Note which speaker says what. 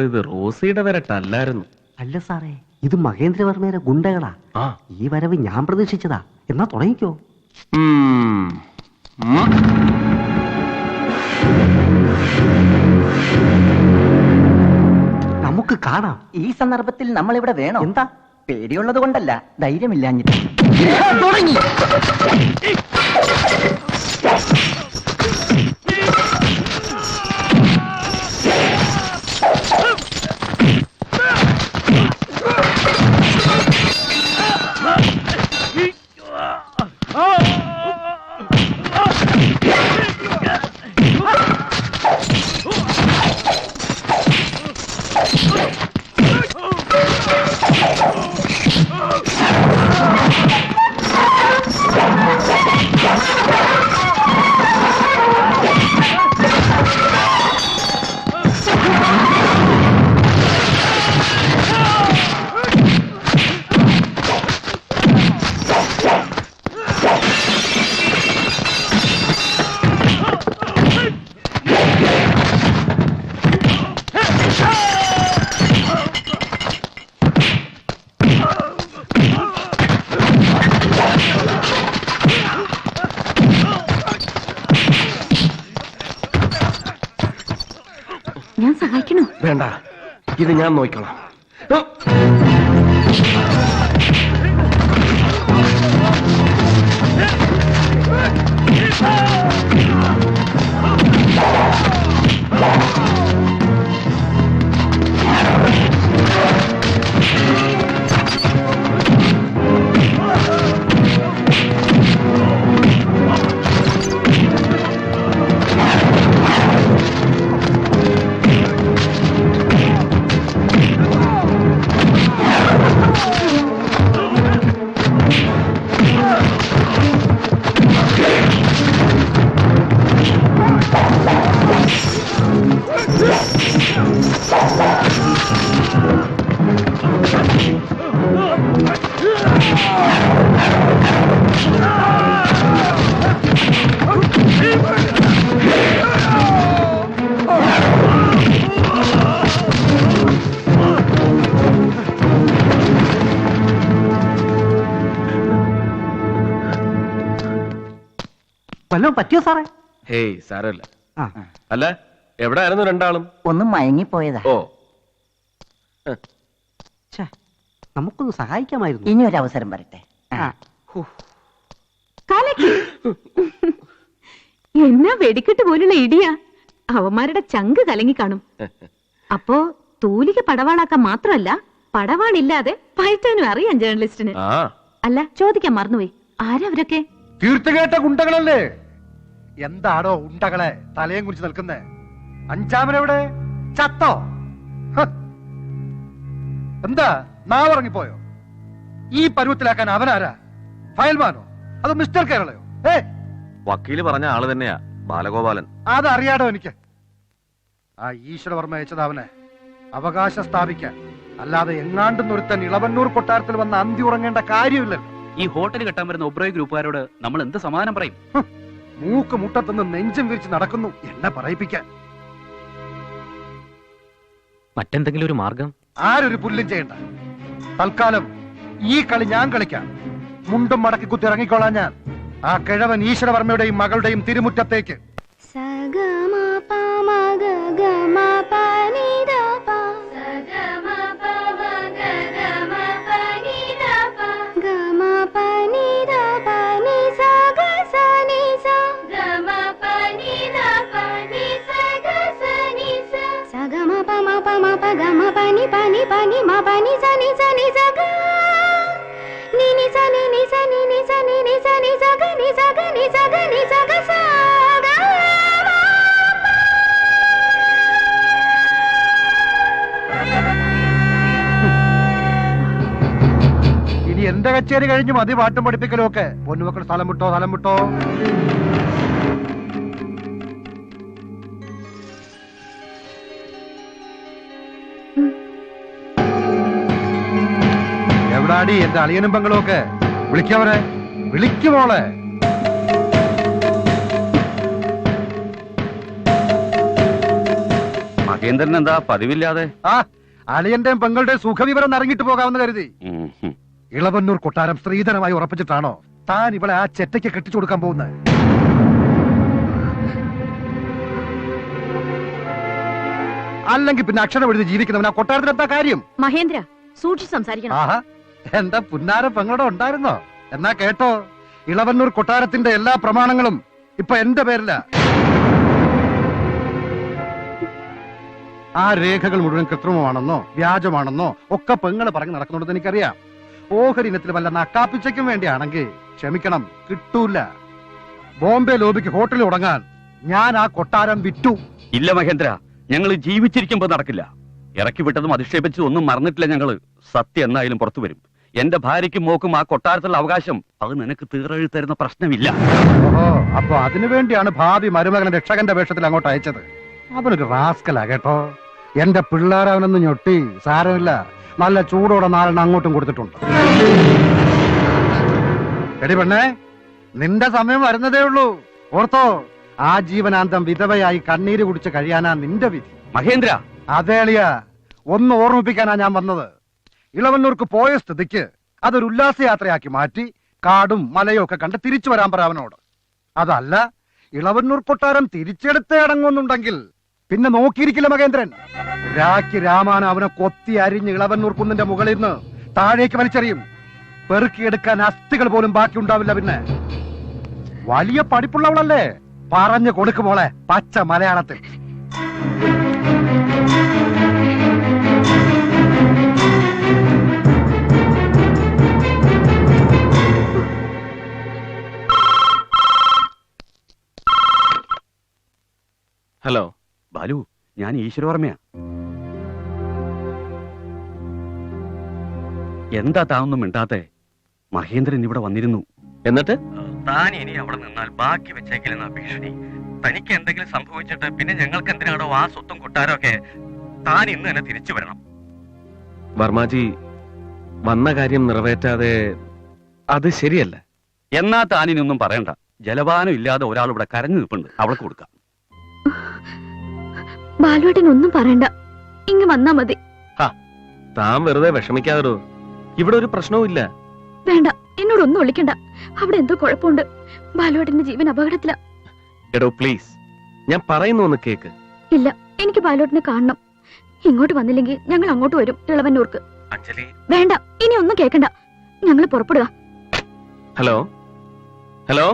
Speaker 1: ഇത് റോസിയുടെ വരട്ടല്ലായിരുന്നു.
Speaker 2: അല്ല സാറേ, ഇത് മഹേന്ദ്രവർമ്മയുടെ ഗുണ്ടകളാ. ഈ വരവ് ഞാൻ പ്രതീക്ഷിച്ചതാ. എന്നാ തുടങ്ങിക്കോ. നമുക്ക് കാണാം.
Speaker 3: ഈ സന്ദർഭത്തിൽ നമ്മൾ ഇവിടെ വേണോ? എന്താ? പേടിയുള്ളത് കൊണ്ടല്ല, ധൈര്യമില്ലാഞ്ഞിട്ട്. തുടങ്ങി.
Speaker 4: ഞാൻ സഹായിക്കണോ?
Speaker 1: വേണ്ട, ഇത് ഞാൻ നോക്കിക്കോളാം.
Speaker 2: വല്ലതും പറ്റിയോ സാറേ?
Speaker 1: ഹേയ്, സാരമില്ല. അല്ല, എവിടെ ആയിരുന്നു രണ്ടാളും?
Speaker 3: ഒന്നും മയങ്ങിപ്പോയതാ.
Speaker 1: ഓ,
Speaker 2: നമുക്കൊന്ന് സഹായിക്കാമായിരുന്നു.
Speaker 3: ഇനി ഒരു അവസരം വരട്ടെ.
Speaker 4: എന്നാ വെടിക്കെട്ട് പോലുള്ള ഇടിയാ. അവന്മാരുടെ ചങ്ക് കലങ്ങി കാണും. അപ്പോ തൂലിക പടവാളാക്കാൻ മാത്രമല്ല, പടവാളില്ലാതെ പയറ്റാനും അറിയാം ജേർണലിസ്റ്റിന്. അല്ല, ചോദിക്കാൻ മറന്നുപോയി, ആരവരൊക്കെ?
Speaker 5: തീർത്തുകേട്ട ഗുണ്ടകളല്ലേ? എന്താണോ ഉണ്ടകളെ തലയും കുറിച്ച് നിൽക്കുന്നേ? അഞ്ചാമനെവിടെ? ചത്തോ? എന്താ നാവിറങ്ങിപ്പോയോ? ഈ പരുവത്തിലാക്കാൻ അവനാരാ? ഫയൽമാനോ അതോ മിസ്റ്റർ കേരളയോ?
Speaker 1: വക്കീല് പറഞ്ഞ ആള് തന്നെയാ ബാലഗോപാലൻ.
Speaker 5: അതറിയാടോ എനിക്ക്. ആ ഈശ്വരവർമ്മ അയച്ചത് അവനെ അവകാശം സ്ഥാപിക്കാൻ. അല്ലാതെ എങ്ങാണ്ടും ഒരുത്തൻ ഇളവന്നൂർ കൊട്ടാരത്തിൽ വന്ന് അന്തി ഉറങ്ങേണ്ട കാര്യമില്ലല്ലോ.
Speaker 6: ഈ ഹോട്ടൽ കെട്ടാൻ വരുന്ന ഒബ്രോയ് ഗ്രൂപ്പുകാരോട് നമ്മൾ എന്ത് സമാധാനം പറയും?
Speaker 5: മൂക്ക് മുട്ടത്തുനിന്ന് നെഞ്ചും വിരിച്ച് നടക്കുന്നു എന്നെ പറയിപ്പിക്കാൻ.
Speaker 6: മറ്റെന്തെങ്കിലും ഒരു മാർഗം?
Speaker 5: ആരൊരു പുല്ലും ചെയ്യണ്ട. തൽക്കാലം ഈ കളി ഞാൻ കളിക്കാം. മുണ്ടും മടക്കി കുത്തി ഇറങ്ങിക്കോളാം ഞാൻ. ആ കിഴവൻ ഈശ്വരവർമ്മയുടെയും മകളുടെയും തിരുമുറ്റത്തേക്ക്. ഇനി എന്റെ കച്ചേരി കഴിഞ്ഞ് മതി പാട്ടും പഠിപ്പിക്കലും ഒക്കെ. പൊന്നുമക്കൾ സ്ഥലം വിട്ടോ, സ്ഥലം വിട്ടോ. എവിടാടി എന്റെ അളിയനും പെങ്ങളും ഒക്കെ? വിളിക്കവരെ, വിളിക്കുമോളെ.
Speaker 1: മഹേന്ദ്രൻ എന്താ പതിവില്ലാതെ?
Speaker 5: ആ അളിയന്റെയും പെങ്ങളുടെയും സുഖവിവരം ഇറങ്ങിട്ട് പോകാമെന്ന് കരുതി. ഇളവന്നൂർ കൊട്ടാരം സ്ത്രീധനമായി ഉറപ്പിച്ചിട്ടാണോ താൻ ഇവളെ ആ ചെറ്റയ്ക്ക് കെട്ടിച്ചു കൊടുക്കാൻ പോകുന്നത്? അല്ലെങ്കിൽ പിന്നെ അക്ഷരം എഴുതി ജീവിക്കുന്നവൻ ആ കൊട്ടാരത്തിൽ എന്താ കാര്യം?
Speaker 4: മഹേന്ദ്ര സൂക്ഷിച്ച് സംസാരിക്കണം.
Speaker 5: ആഹാ, എന്താ പുന്നാര പെങ്ങളുടെ ഉണ്ടായിരുന്നോ? എന്നാ കേട്ടോ, ഇളവന്നൂർ കൊട്ടാരത്തിന്റെ എല്ലാ പ്രമാണങ്ങളും ഇപ്പൊ എന്റെ പേരില. ആ രേഖകൾ മുഴുവൻ കൃത്രിമമാണെന്നോ വ്യാജമാണെന്നോ ഒക്കെ പെങ്ങള് പറഞ്ഞു നടക്കുന്നുണ്ടെന്ന് എനിക്കറിയാം. ഓഹരി ഇനത്തിൽ വല്ല നക്കാപ്പിച്ചയ്ക്കും വേണ്ടിയാണെങ്കിൽ ക്ഷമിക്കണം, കിട്ടൂല. ബോംബെ ലോബിക്ക് ഹോട്ടലിൽ തുടങ്ങാൻ ഞാൻ ആ കൊട്ടാരം വിറ്റു.
Speaker 1: ഇല്ല മഹേന്ദ്ര, ഞങ്ങൾ ജീവിച്ചിരിക്കുമ്പോ നടക്കില്ല. ഇറക്കി വിട്ടതും അധിക്ഷേപിച്ചതും ഒന്നും മറന്നിട്ടില്ല ഞങ്ങള്. സത്യം എന്നായാലും പുറത്തു വരും. എന്റെ ഭാര്യയ്ക്കും മോക്കും ആ കൊട്ടാരത്തിലുള്ള അവകാശം അത് നിനക്ക് തീരെഴുത്തരുന്ന പ്രശ്നമില്ല.
Speaker 5: ഓഹോ, അപ്പൊ അതിനു വേണ്ടിയാണ് ഭാവി മരുമകനെ രക്ഷകന്റെ വേഷത്തിൽ അങ്ങോട്ട് അയച്ചത്. അവനൊരു റാസ്കലാ കേട്ടോ. എന്റെ പിള്ളേരവനൊന്ന് ഞൊട്ടി, സാരമില്ല, നല്ല ചൂടോടെ നാലെണ്ണം അങ്ങോട്ടും കൊടുത്തിട്ടുണ്ട്. എടി പെണ്ണേ, നിന്റെ സമയം വരുന്നതേ ഉള്ളൂ. ഓർത്തോ, ആ ജീവനാന്തം വിധവയായി കണ്ണീര് കുടിച്ച് കഴിയാനാ നിന്റെ വിധി.
Speaker 1: മഹേന്ദ്ര,
Speaker 5: അതേളിയ, ഒന്ന് ഓർമ്മിപ്പിക്കാനാ ഞാൻ വന്നത്. ഇളവന്നൂർക്ക് പോയ സ്ഥിതിക്ക് അതൊരു ഉല്ലാസയാത്രയാക്കി മാറ്റി കാടും മലയും ഒക്കെ കണ്ട് തിരിച്ചു വരാൻ പറ അവനോട്. അതല്ല, ഇളവന്നൂർ കൊട്ടാരം തിരിച്ചെടുത്തേ അടങ്ങുന്നുണ്ടെങ്കിൽ പിന്നെ നോക്കിയിരിക്കില്ല മഹേന്ദ്രൻ. രാഖി രാമാന അവനെ കൊത്തി അരിഞ്ഞ് ഇളവന്നൂർ കുന്നിന്റെ മുകളിൽ നിന്ന് താഴേക്ക് വലിച്ചെറിയും. പെറുക്കിയെടുക്കാൻ അസ്ഥികൾ പോലും ബാക്കി ഉണ്ടാവില്ല. പിന്നെ വലിയ പഠിപ്പുള്ളവളല്ലേ, പറഞ്ഞു കൊടുക്കുമോളെ പച്ച മലയാളത്തിൽ.
Speaker 1: ഹലോ ബാലു, ഞാൻ ഈശ്വരവർമ്മയാ. എന്താ താനൊന്നും മിണ്ടാത്തെ? മഹേന്ദ്രൻ ഇവിടെ വന്നിരുന്നു. എന്നിട്ട് താൻ ഇനി അവിടെ നിന്നാൽ ബാക്കി വെച്ചേക്കില്ലെന്ന ഭീഷണി. തനിക്ക് എന്തെങ്കിലും സംഭവിച്ചിട്ട് പിന്നെ ഞങ്ങൾക്ക് എന്തിനാണോ ആ സ്വത്തും കൊട്ടാരമൊക്കെ? താൻ ഇന്ന് തന്നെ തിരിച്ചു വരണം.
Speaker 7: വർമാജി, വന്ന കാര്യം നിറവേറ്റാതെ അത് ശരിയല്ല.
Speaker 1: എന്നാ താനിനൊന്നും പറയണ്ട. ജലപാനം ഇല്ലാതെ ഒരാൾ ഇവിടെ കരഞ്ഞു നിൽപ്പുണ്ട്, അവൾക്ക് കൊടുക്കാം.
Speaker 4: ബാലുവേട്ടൻ ഒന്നും പറയണ്ട, ഇങ്ങ് വന്നാ മതി.
Speaker 7: താൻ വെറുതെ വിഷമിക്കാതോ, ഇവിടെ ഒരു പ്രശ്നവും ഇല്ല.
Speaker 4: വേണ്ട, എന്നോടൊന്നും വിളിക്കണ്ട. അവിടെ എന്തോ കുഴപ്പമുണ്ട്. ബാലുവേട്ടന്റെ ജീവൻ അപകടത്തില.
Speaker 7: എടോ പ്ലീസ്, ഞാൻ പറയുന്നു ഒന്ന് കേക്ക്.
Speaker 4: ഇല്ല, എനിക്ക് ബാലുവേട്ടനെ കാണണം. ഇങ്ങോട്ട് വന്നില്ലെങ്കിൽ ഞങ്ങൾ അങ്ങോട്ട് വരും, ഇളവന്നൂർക്ക്.
Speaker 7: അഞ്ജലി,
Speaker 4: വേണ്ട, ഇനി ഒന്നും കേൾക്കണ്ട, ഞങ്ങൾ പുറപ്പെടുക.
Speaker 7: Hello hello